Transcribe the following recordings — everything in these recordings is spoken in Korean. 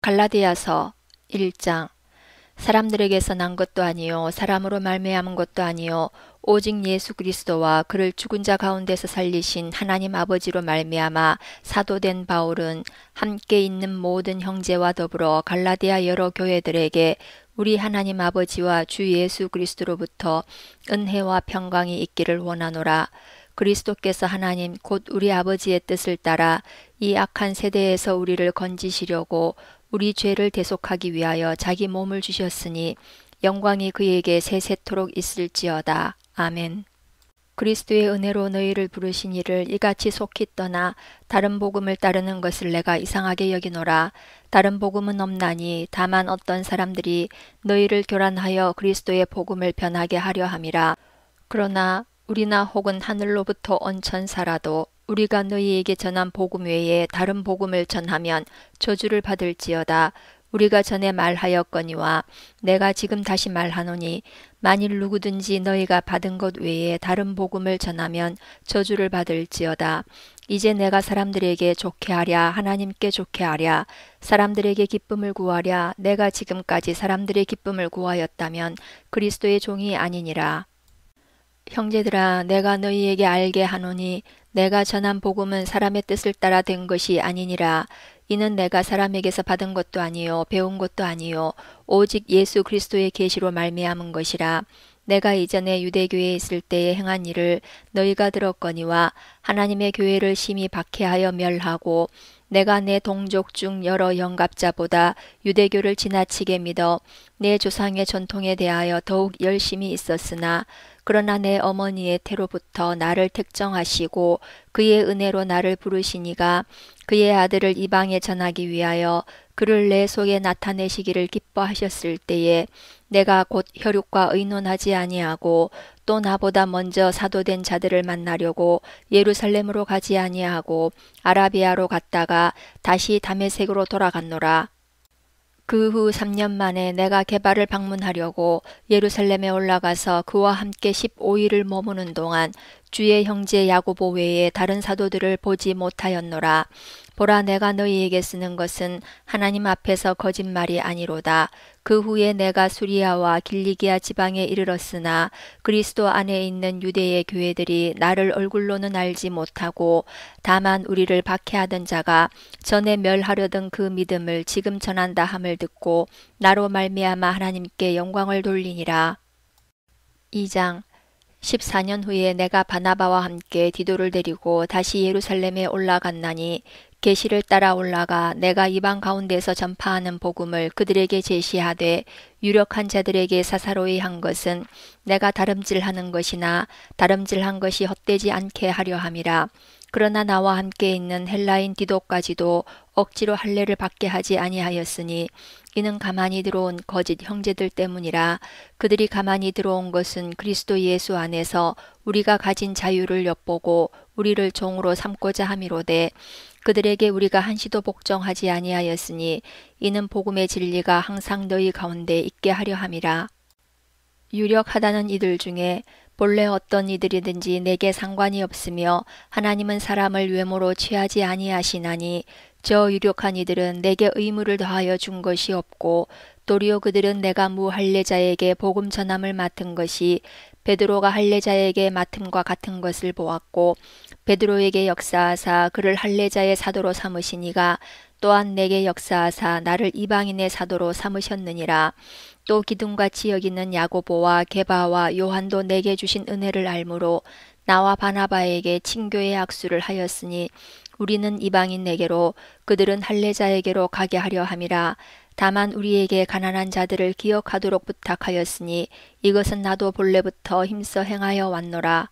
갈라디아서 1장. 사람들에게서 난 것도 아니요 사람으로 말미암은 것도 아니요 오직 예수 그리스도와 그를 죽은 자 가운데서 살리신 하나님 아버지로 말미암아 사도된 바울은 함께 있는 모든 형제와 더불어 갈라디아 여러 교회들에게 우리 하나님 아버지와 주 예수 그리스도로부터 은혜와 평강이 있기를 원하노라. 그리스도께서 하나님 곧 우리 아버지의 뜻을 따라 이 악한 세대에서 우리를 건지시려고 우리 죄를 대속하기 위하여 자기 몸을 주셨으니 영광이 그에게 세세토록 있을지어다. 아멘. 그리스도의 은혜로 너희를 부르신 이를 이같이 속히 떠나 다른 복음을 따르는 것을 내가 이상하게 여기노라. 다른 복음은 없나니 다만 어떤 사람들이 너희를 교란하여 그리스도의 복음을 변하게 하려 함이라. 그러나 우리나 혹은 하늘로부터 온 천사라도 우리가 너희에게 전한 복음 외에 다른 복음을 전하면 저주를 받을지어다. 우리가 전에 말하였거니와 내가 지금 다시 말하노니 만일 누구든지 너희가 받은 것 외에 다른 복음을 전하면 저주를 받을지어다. 이제 내가 사람들에게 좋게 하랴 하나님께 좋게 하랴 사람들에게 기쁨을 구하랴 내가 지금까지 사람들의 기쁨을 구하였다면 그리스도의 종이 아니니라. 형제들아, 내가 너희에게 알게 하노니 내가 전한 복음은 사람의 뜻을 따라 된 것이 아니니라. 이는 내가 사람에게서 받은 것도 아니요 배운 것도 아니요 오직 예수 그리스도의 계시로 말미암은 것이라. 내가 이전에 유대교회에 있을 때에 행한 일을 너희가 들었거니와 하나님의 교회를 심히 박해하여 멸하고 내가 내 동족 중 여러 영갑자보다 유대교를 지나치게 믿어 내 조상의 전통에 대하여 더욱 열심히 있었으나 그러나 내 어머니의 태로부터 나를 택정하시고 그의 은혜로 나를 부르시니가 그의 아들을 이방에 전하기 위하여 그를 내 속에 나타내시기를 기뻐하셨을 때에 내가 곧 혈육과 의논하지 아니하고 또 나보다 먼저 사도된 자들을 만나려고 예루살렘으로 가지 아니하고 아라비아로 갔다가 다시 다메섹으로 돌아갔노라. 그 후 3년 만에 내가 게바를 방문하려고 예루살렘에 올라가서 그와 함께 15일을 머무는 동안 주의 형제 야고보 외에 다른 사도들을 보지 못하였노라. 보라, 내가 너희에게 쓰는 것은 하나님 앞에서 거짓말이 아니로다. 그 후에 내가 수리아와 길리기아 지방에 이르렀으나 그리스도 안에 있는 유대의 교회들이 나를 얼굴로는 알지 못하고 다만 우리를 박해하던 자가 전에 멸하려던 그 믿음을 지금 전한다 함을 듣고 나로 말미암아 하나님께 영광을 돌리니라. 2장. 14년 후에 내가 바나바와 함께 디도를 데리고 다시 예루살렘에 올라갔나니 계시를 따라 올라가 내가 이방 가운데서 전파하는 복음을 그들에게 제시하되 유력한 자들에게 사사로이 한 것은 내가 다름질하는 것이나 다름질한 것이 헛되지 않게 하려 함이라. 그러나 나와 함께 있는 헬라인 디도까지도 억지로 할례를 받게 하지 아니하였으니 이는 가만히 들어온 거짓 형제들 때문이라. 그들이 가만히 들어온 것은 그리스도 예수 안에서 우리가 가진 자유를 엿보고 우리를 종으로 삼고자 함이로되 그들에게 우리가 한시도 복종하지 아니하였으니 이는 복음의 진리가 항상 너희 가운데 있게 하려 함이라. 유력하다는 이들 중에 본래 어떤 이들이든지 내게 상관이 없으며 하나님은 사람을 외모로 취하지 아니하시나니 저 유력한 이들은 내게 의무를 더하여 준 것이 없고 도리어 그들은 내가 무할례자에게 복음 전함을 맡은 것이 베드로가 할례자에게 맡음과 같은 것을 보았고 베드로에게 역사하사 그를 할례자의 사도로 삼으시니가 또한 내게 역사하사 나를 이방인의 사도로 삼으셨느니라. 또 기둥같이 여기는 야고보와 게바와 요한도 내게 주신 은혜를 알므로 나와 바나바에게 친교의 악수를 하였으니 우리는 이방인에게로 그들은 할례자에게로 가게 하려 함이라. 다만 우리에게 가난한 자들을 기억하도록 부탁하였으니 이것은 나도 본래부터 힘써 행하여 왔노라.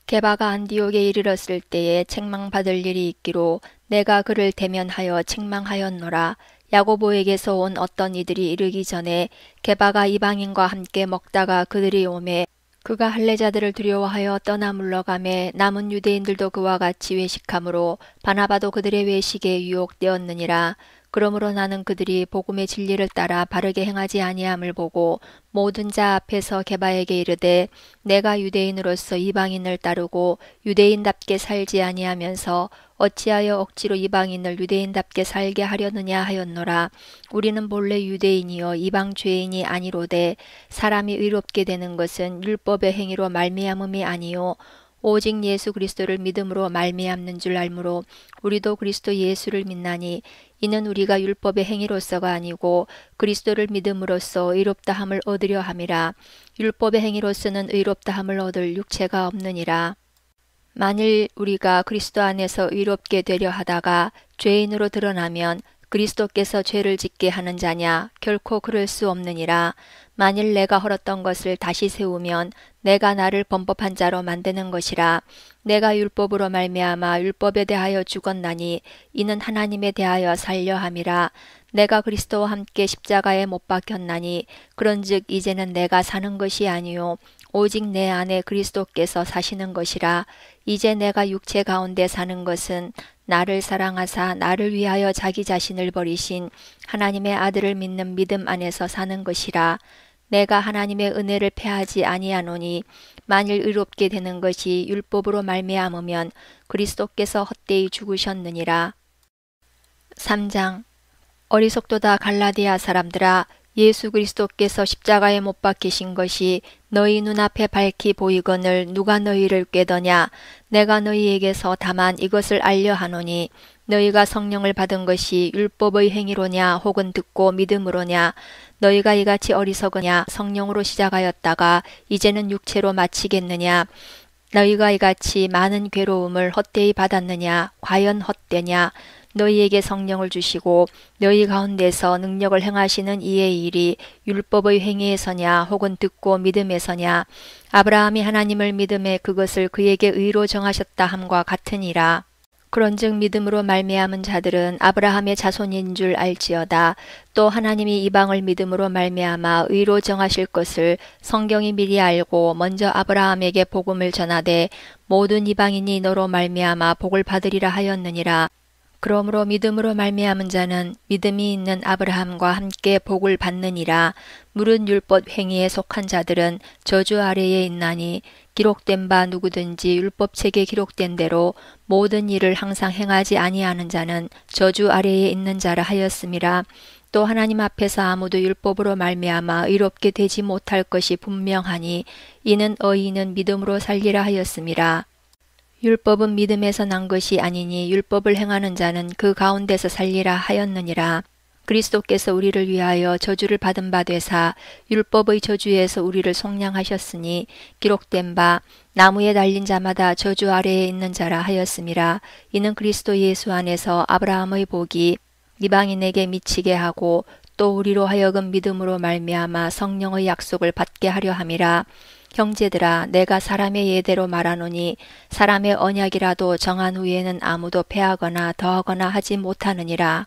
게바가 안디옥에 이르렀을 때에 책망받을 일이 있기로 내가 그를 대면하여 책망하였노라. 야고보에게서 온 어떤 이들이 이르기 전에 게바가 이방인과 함께 먹다가 그들이 오매 그가 할례자들을 두려워하여 떠나 물러가매 남은 유대인들도 그와 같이 외식함으로 바나바도 그들의 외식에 유혹되었느니라. 그러므로 나는 그들이 복음의 진리를 따라 바르게 행하지 아니함을 보고 모든 자 앞에서 게바에게 이르되 내가 유대인으로서 이방인을 따르고 유대인답게 살지 아니하면서 어찌하여 억지로 이방인을 유대인답게 살게 하려느냐 하였노라. 우리는 본래 유대인이요 이방 죄인이 아니로되 사람이 의롭게 되는 것은 율법의 행위로 말미암음이 아니요 오직 예수 그리스도를 믿음으로 말미암는 줄 알므로 우리도 그리스도 예수를 믿나니 이는 우리가 율법의 행위로서가 아니고 그리스도를 믿음으로써 의롭다함을 얻으려 함이라. 율법의 행위로서는 의롭다함을 얻을 육체가 없느니라. 만일 우리가 그리스도 안에서 의롭게 되려 하다가 죄인으로 드러나면 그리스도께서 죄를 짓게 하는 자냐? 결코 그럴 수 없느니라. 만일 내가 헐었던 것을 다시 세우면 내가 나를 범법한 자로 만드는 것이라. 내가 율법으로 말미암아 율법에 대하여 죽었나니 이는 하나님에 대하여 살려 함이라. 내가 그리스도와 함께 십자가에 못 박혔나니 그런즉 이제는 내가 사는 것이 아니요 오직 내 안에 그리스도께서 사시는 것이라. 이제 내가 육체 가운데 사는 것은 나를 사랑하사 나를 위하여 자기 자신을 버리신 하나님의 아들을 믿는 믿음 안에서 사는 것이라. 내가 하나님의 은혜를 패하지 아니하노니 만일 의롭게 되는 것이 율법으로 말미암으면 그리스도께서 헛되이 죽으셨느니라. 3장. 어리석도다 갈라디아 사람들아, 예수 그리스도께서 십자가에 못 박히신 것이 너희 눈앞에 밝히 보이거늘 누가 너희를 꾀더냐? 내가 너희에게서 다만 이것을 알려 하노니 너희가 성령을 받은 것이 율법의 행위로냐 혹은 듣고 믿음으로냐? 너희가 이같이 어리석으냐? 성령으로 시작하였다가 이제는 육체로 마치겠느냐? 너희가 이같이 많은 괴로움을 헛되이 받았느냐? 과연 헛되냐? 너희에게 성령을 주시고 너희 가운데서 능력을 행하시는 이의 일이 율법의 행위에서냐 혹은 듣고 믿음에서냐? 아브라함이 하나님을 믿음에 그것을 그에게 의로 정하셨다 함과 같으니라. 그런즉 믿음으로 말미암은 자들은 아브라함의 자손인 줄 알지어다. 또 하나님이 이방을 믿음으로 말미암아 의로 정하실 것을 성경이 미리 알고 먼저 아브라함에게 복음을 전하되 모든 이방인이 너로 말미암아 복을 받으리라 하였느니라. 그러므로 믿음으로 말미암은 자는 믿음이 있는 아브라함과 함께 복을 받느니라. 무릇 율법 행위에 속한 자들은 저주 아래에 있나니 기록된 바 누구든지 율법책에 기록된 대로 모든 일을 항상 행하지 아니하는 자는 저주 아래에 있는 자라 하였음이라. 또 하나님 앞에서 아무도 율법으로 말미암아 의롭게 되지 못할 것이 분명하니 이는 의인은 믿음으로 살리라 하였음이라. 율법은 믿음에서 난 것이 아니니 율법을 행하는 자는 그 가운데서 살리라 하였느니라. 그리스도께서 우리를 위하여 저주를 받은 바 되사 율법의 저주에서 우리를 속량하셨으니 기록된 바 나무에 달린 자마다 저주 아래에 있는 자라 하였음이라. 이는 그리스도 예수 안에서 아브라함의 복이 이방인에게 미치게 하고 또 우리로 하여금 믿음으로 말미암아 성령의 약속을 받게 하려 함이라. 형제들아, 내가 사람의 예대로 말하노니 사람의 언약이라도 정한 후에는 아무도 패하거나 더하거나 하지 못하느니라.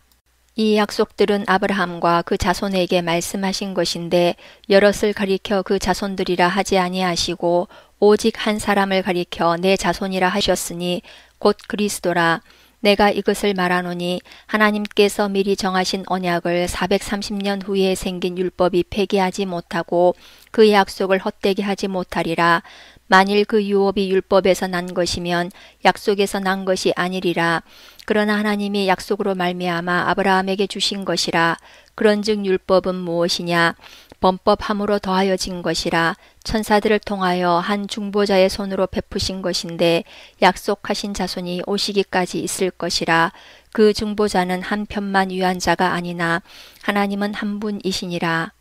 이 약속들은 아브라함과 그 자손에게 말씀하신 것인데 여럿을 가리켜 그 자손들이라 하지 아니하시고 오직 한 사람을 가리켜 내 자손이라 하셨으니 곧 그리스도라. 내가 이것을 말하노니 하나님께서 미리 정하신 언약을 430년 후에 생긴 율법이 폐기하지 못하고 그 약속을 헛되게 하지 못하리라. 만일 그 유업이 율법에서 난 것이면 약속에서 난 것이 아니리라. 그러나 하나님이 약속으로 말미암아 아브라함에게 주신 것이라. 그런즉 율법은 무엇이냐? 범법함으로 더하여진 것이라. 천사들을 통하여 한 중보자의 손으로 베푸신 것인데 약속하신 자손이 오시기까지 있을 것이라. 그 중보자는 한 편만 위한 자가 아니나 하나님은 한 분이시니라.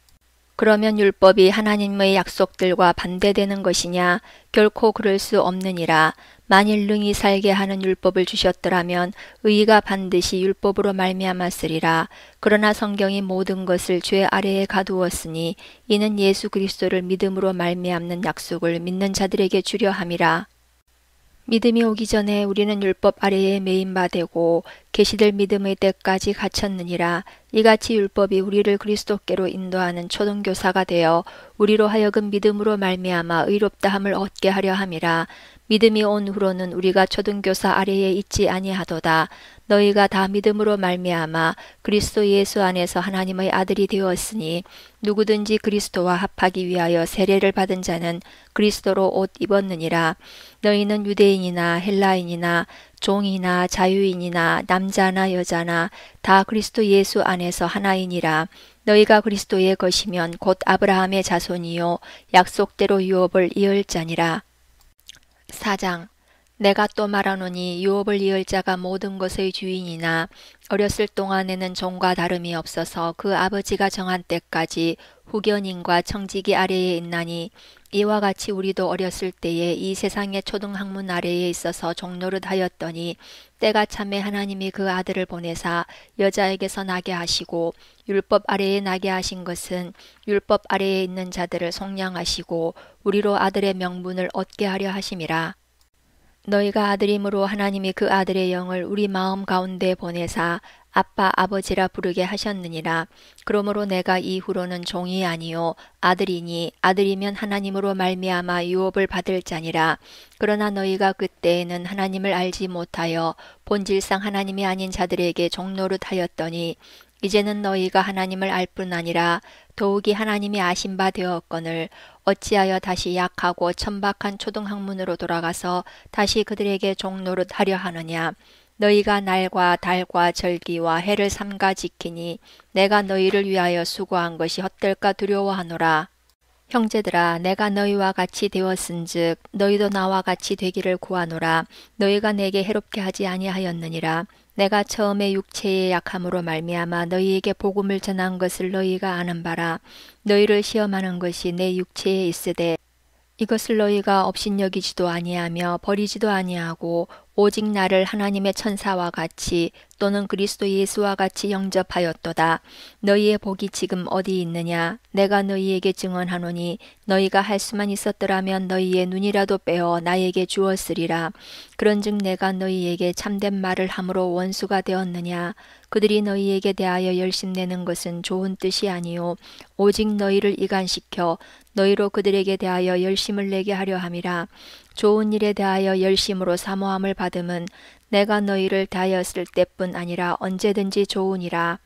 그러면 율법이 하나님의 약속들과 반대되는 것이냐? 결코 그럴 수 없느니라. 만일 능히 살게 하는 율법을 주셨더라면 의가 반드시 율법으로 말미암았으리라. 그러나 성경이 모든 것을 죄 아래에 가두었으니 이는 예수 그리스도를 믿음으로 말미암는 약속을 믿는 자들에게 주려 함이라. 믿음이 오기 전에 우리는 율법 아래에 매인 바 되고 계시될 믿음의 때까지 갇혔느니라. 이같이 율법이 우리를 그리스도께로 인도하는 초등교사가 되어 우리로 하여금 믿음으로 말미암아 의롭다함을 얻게 하려 함이라. 믿음이 온 후로는 우리가 초등교사 아래에 있지 아니하도다. 너희가 다 믿음으로 말미암아 그리스도 예수 안에서 하나님의 아들이 되었으니 누구든지 그리스도와 합하기 위하여 세례를 받은 자는 그리스도로 옷 입었느니라. 너희는 유대인이나 헬라인이나 종이나 자유인이나 남자나 여자나 다 그리스도 예수 안에서 하나이니라. 너희가 그리스도의 것이면 곧 아브라함의 자손이요 약속대로 유업을 이을 자니라. 4장. 내가 또 말하노니 유업을 이을 자가 모든 것의 주인이나 어렸을 동안에는 종과 다름이 없어서 그 아버지가 정한 때까지 후견인과 청지기 아래에 있나니 이와 같이 우리도 어렸을 때에 이 세상의 초등학문 아래에 있어서 종노릇 하였더니 때가 참에 하나님이 그 아들을 보내사 여자에게서 나게 하시고 율법 아래에 나게 하신 것은 율법 아래에 있는 자들을 속량하시고 우리로 아들의 명분을 얻게 하려 하심이라. 너희가 아들임으로 하나님이 그 아들의 영을 우리 마음 가운데 보내사 아빠 아버지라 부르게 하셨느니라. 그러므로 내가 이후로는 종이 아니요 아들이니 아들이면 하나님으로 말미암아 유업을 받을 자니라. 그러나 너희가 그때에는 하나님을 알지 못하여 본질상 하나님이 아닌 자들에게 종노릇하였더니 이제는 너희가 하나님을 알 뿐 아니라 더욱이 하나님이 아신 바 되었거늘 어찌하여 다시 약하고 천박한 초등학문으로 돌아가서 다시 그들에게 종노릇 하려 하느냐. 너희가 날과 달과 절기와 해를 삼가 지키니 내가 너희를 위하여 수고한 것이 헛될까 두려워하노라. 형제들아, 내가 너희와 같이 되었은즉 너희도 나와 같이 되기를 구하노라. 너희가 내게 해롭게 하지 아니하였느니라. 내가 처음에 육체의 약함으로 말미암아 너희에게 복음을 전한 것을 너희가 아는 바라. 너희를 시험하는 것이 내 육체에 있으되 이것을 너희가 업신여기지도 아니하며 버리지도 아니하고 오직 나를 하나님의 천사와 같이 또는 그리스도 예수와 같이 영접하였도다. 너희의 복이 지금 어디 있느냐? 내가 너희에게 증언하노니 너희가 할 수만 있었더라면 너희의 눈이라도 빼어 나에게 주었으리라. 그런즉 내가 너희에게 참된 말을 함으로 원수가 되었느냐? 그들이 너희에게 대하여 열심내는 것은 좋은 뜻이 아니요 오직 너희를 이간시켜 너희로 그들에게 대하여 열심을 내게 하려 함이라. 좋은 일에 대하여 열심으로 사모함을 받음은 내가 너희를 대하였을 때뿐 아니라 언제든지 좋으니라.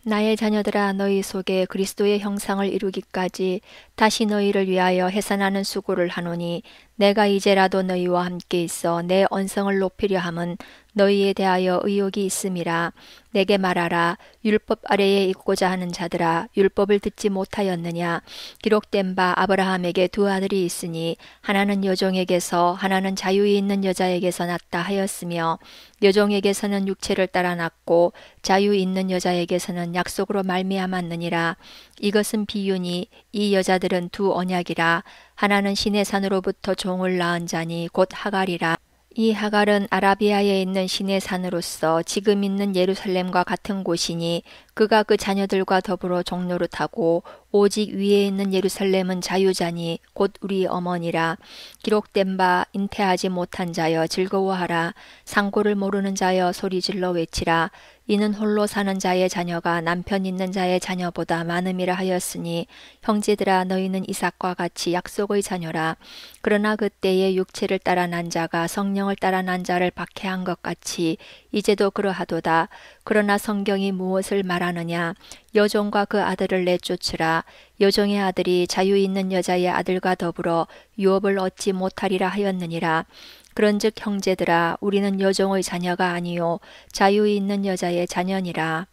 나의 자녀들아, 너희 속에 그리스도의 형상을 이루기까지 다시 너희를 위하여 해산하는 수고를 하노니 내가 이제라도 너희와 함께 있어 내 언성을 높이려 함은 너희에 대하여 의욕이 있음이라. 내게 말하라. 율법 아래에 있고자 하는 자들아, 율법을 듣지 못하였느냐? 기록된 바 아브라함에게 두 아들이 있으니 하나는 여종에게서 하나는 자유에 있는 여자에게서 났다 하였으며 여종에게서는 육체를 따라 났고 자유 있는 여자에게서는 약속으로 말미암았느니라. 이것은 비유니 이 여자들은 두 언약이라. 하나는 시내 산으로부터 종을 낳은 자니 곧 하갈이라. 이 하갈은 아라비아에 있는 시내 산으로서 지금 있는 예루살렘과 같은 곳이니 그가 그 자녀들과 더불어 종노릇하고 오직 위에 있는 예루살렘은 자유자니 곧 우리 어머니라. 기록된 바 잉태하지 못한 자여 즐거워하라. 상고를 모르는 자여 소리질러 외치라. 이는 홀로 사는 자의 자녀가 남편 있는 자의 자녀보다 많음이라 하였으니 형제들아, 너희는 이삭과 같이 약속의 자녀라. 그러나 그때에 육체를 따라 난 자가 성령을 따라 난 자를 박해한 것 같이 이제도 그러하도다. 그러나 성경이 무엇을 말하느냐? 여종과 그 아들을 내쫓으라. 여종의 아들이 자유 있는 여자의 아들과 더불어 유업을 얻지 못하리라 하였느니라. 그런즉 형제들아, 우리는 여종의 자녀가 아니요 자유 있는 여자의 자녀니라.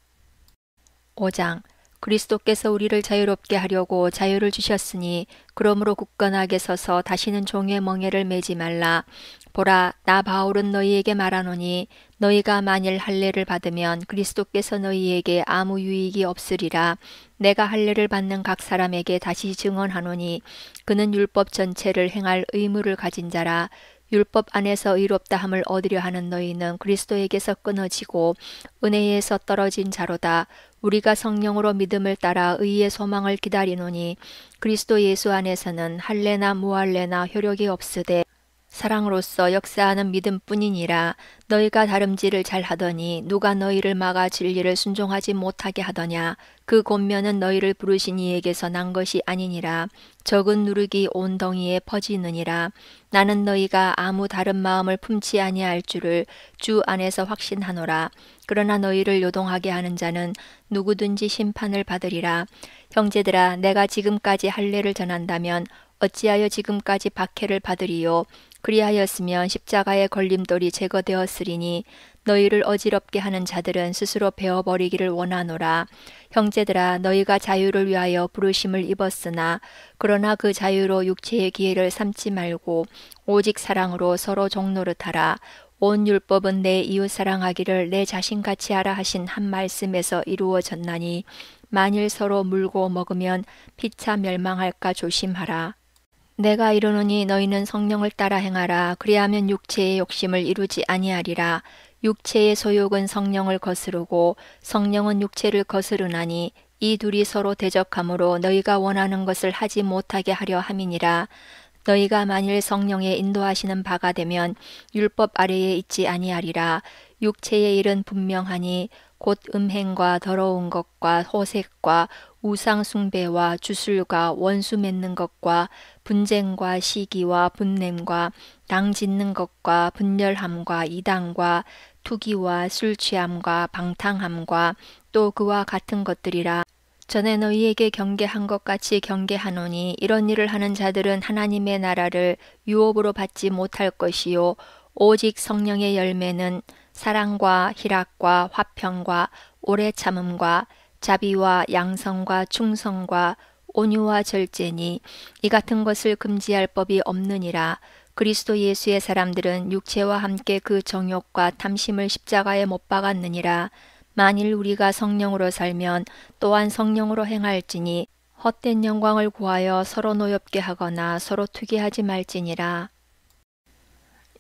5장. 그리스도께서 우리를 자유롭게 하려고 자유를 주셨으니 그러므로 굳건하게 서서 다시는 종의 멍에를 매지 말라. 보라, 나 바울은 너희에게 말하노니 너희가 만일 할례를 받으면 그리스도께서 너희에게 아무 유익이 없으리라. 내가 할례를 받는 각 사람에게 다시 증언하노니 그는 율법 전체를 행할 의무를 가진 자라. 율법 안에서 의롭다 함을 얻으려 하는 너희는 그리스도에게서 끊어지고 은혜에서 떨어진 자로다. 우리가 성령으로 믿음을 따라 의의 소망을 기다리노니 그리스도 예수 안에서는 할례나 무할례나 효력이 없으되 사랑으로서 역사하는 믿음뿐이니라. 너희가 다름질을 잘하더니 누가 너희를 막아 진리를 순종하지 못하게 하더냐. 그 권면은 너희를 부르신 이에게서 난 것이 아니니라. 적은 누룩이 온 덩이에 퍼지느니라. 나는 너희가 아무 다른 마음을 품지 아니할 줄을 주 안에서 확신하노라. 그러나 너희를 요동하게 하는 자는 누구든지 심판을 받으리라. 형제들아, 내가 지금까지 할례를 전한다면 어찌하여 지금까지 박해를 받으리요. 그리하였으면 십자가의 걸림돌이 제거되었으리니 너희를 어지럽게 하는 자들은 스스로 베어버리기를 원하노라. 형제들아, 너희가 자유를 위하여 부르심을 입었으나 그러나 그 자유로 육체의 기회를 삼지 말고 오직 사랑으로 서로 종노릇하라. 온 율법은 내 이웃 사랑하기를 내 자신같이 하라 하신 한 말씀에서 이루어졌나니 만일 서로 물고 먹으면 피차 멸망할까 조심하라. 내가 이르노니 너희는 성령을 따라 행하라. 그리하면 육체의 욕심을 이루지 아니하리라. 육체의 소욕은 성령을 거스르고 성령은 육체를 거스르나니 이 둘이 서로 대적하므로 너희가 원하는 것을 하지 못하게 하려 함이니라. 너희가 만일 성령의 인도하시는 바가 되면 율법 아래에 있지 아니하리라. 육체의 일은 분명하니 곧 음행과 더러운 것과 호색과 우상 숭배와 주술과 원수 맺는 것과 분쟁과 시기와 분냄과 당 짓는 것과 분열함과 이단과 투기와 술 취함과 방탕함과 또 그와 같은 것들이라. 전에 너희에게 경계한 것 같이 경계하노니 이런 일을 하는 자들은 하나님의 나라를 유업으로 받지 못할 것이요 오직 성령의 열매는 사랑과 희락과 화평과 오래 참음과 자비와 양성과 충성과 온유와 절제니 이 같은 것을 금지할 법이 없느니라. 그리스도 예수의 사람들은 육체와 함께 그 정욕과 탐심을 십자가에 못 박았느니라. 만일 우리가 성령으로 살면 또한 성령으로 행할지니 헛된 영광을 구하여 서로 노엽게 하거나 서로 투기하지 말지니라.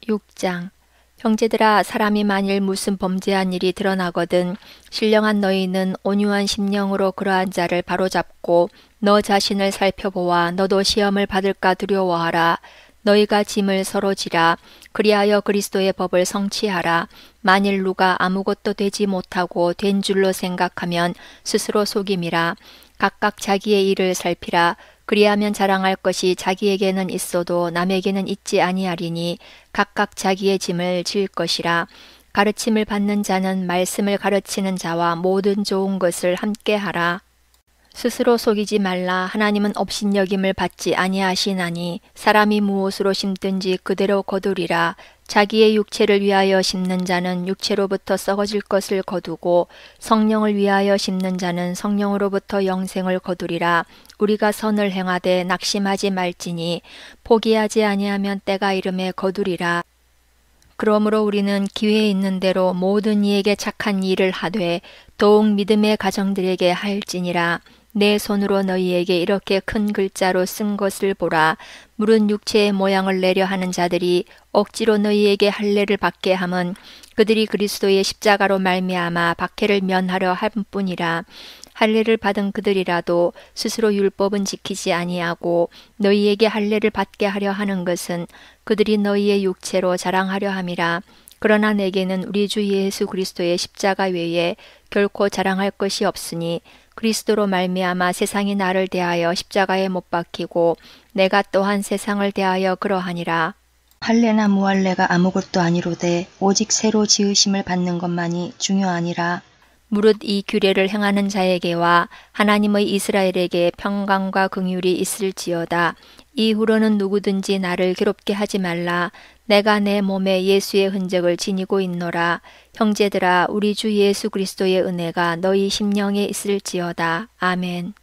6장. 형제들아, 사람이 만일 무슨 범죄한 일이 드러나거든 신령한 너희는 온유한 심령으로 그러한 자를 바로잡고 너 자신을 살펴보아 너도 시험을 받을까 두려워하라. 너희가 짐을 서로 지라. 그리하여 그리스도의 법을 성취하라. 만일 누가 아무것도 되지 못하고 된 줄로 생각하면 스스로 속임이라. 각각 자기의 일을 살피라. 그리하면 자랑할 것이 자기에게는 있어도 남에게는 있지 아니하리니 각각 자기의 짐을 질 것이라. 가르침을 받는 자는 말씀을 가르치는 자와 모든 좋은 것을 함께 하라. 스스로 속이지 말라. 하나님은 업신여김을 받지 아니하시나니 사람이 무엇으로 심든지 그대로 거두리라. 자기의 육체를 위하여 심는 자는 육체로부터 썩어질 것을 거두고 성령을 위하여 심는 자는 성령으로부터 영생을 거두리라. 우리가 선을 행하되 낙심하지 말지니 포기하지 아니하면 때가 이름에 거두리라. 그러므로 우리는 기회 있는 대로 모든 이에게 착한 일을 하되 더욱 믿음의 가정들에게 할지니라. 내 손으로 너희에게 이렇게 큰 글자로 쓴 것을 보라. 물은 육체의 모양을 내려 하는 자들이 억지로 너희에게 할례를 받게 함은 그들이 그리스도의 십자가로 말미암아 박해를 면하려 함뿐이라. 할례를 받은 그들이라도 스스로 율법은 지키지 아니하고 너희에게 할례를 받게 하려 하는 것은 그들이 너희의 육체로 자랑하려 함이라. 그러나 내게는 우리 주 예수 그리스도의 십자가 외에 결코 자랑할 것이 없으니 그리스도로 말미암아 세상이 나를 대하여 십자가에 못 박히고 내가 또한 세상을 대하여 그러하니라. 할례나 무할례가 아무것도 아니로되 오직 새로 지으심을 받는 것만이 중요하니라. 무릇 이 규례를 행하는 자에게와 하나님의 이스라엘에게 평강과 긍휼이 있을지어다. 이후로는 누구든지 나를 괴롭게 하지 말라. 내가 내 몸에 예수의 흔적을 지니고 있노라. 형제들아, 우리 주 예수 그리스도의 은혜가 너희 심령에 있을지어다. 아멘.